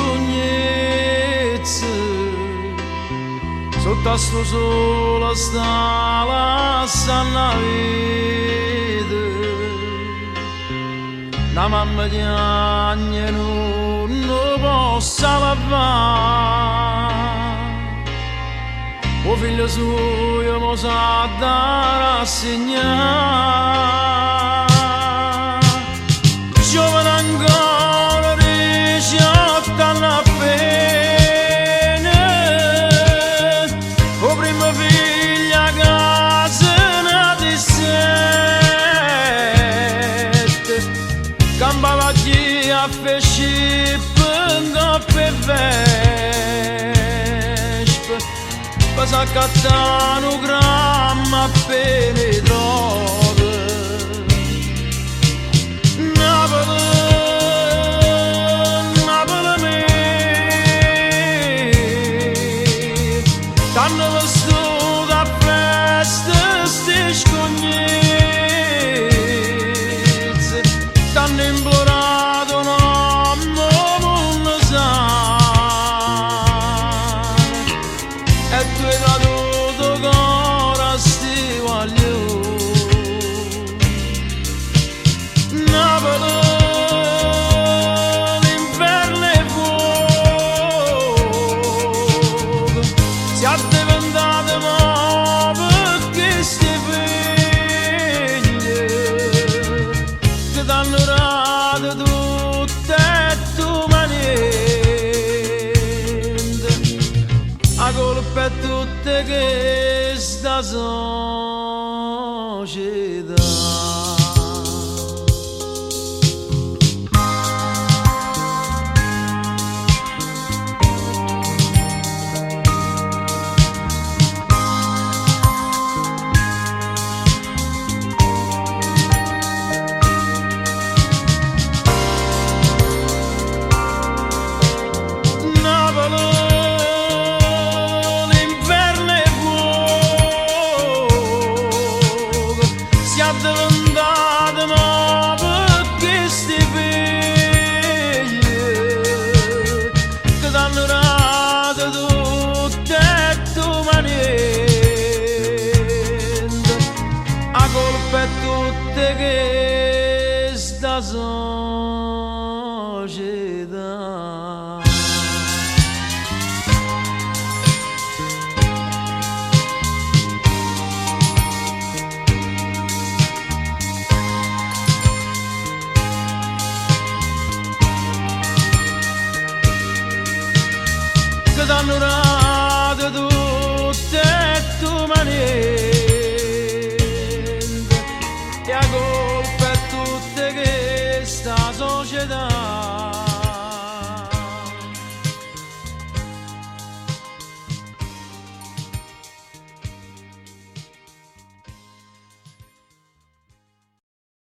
scognezze sotto a sto sole sta la sanna vede la mamma di anni non possa lavare o figlio suo mo sa da rassegnare giovane ancora 18 anni appena o prima figlia casa nati 7 campava chi a pesci per vespe passa a cattare un gramma appena trove Napoli, Napoli me t'hanno vestuto a festa sti scognezze t'hanno implorato no e tu hai caduto ancora sti guaglioni Napoli, l'inferno è fuoco si è diventato mo perché sti figli che t'hanno dato tutte e tu maniente a colpa è tutte che sta società diventata ma perché sti figli che t'hanno dato tutte e tu maniente a colpa è tutte che sta società che t'hanno dato tutte e tu maniente e a colpa è tutte che sta società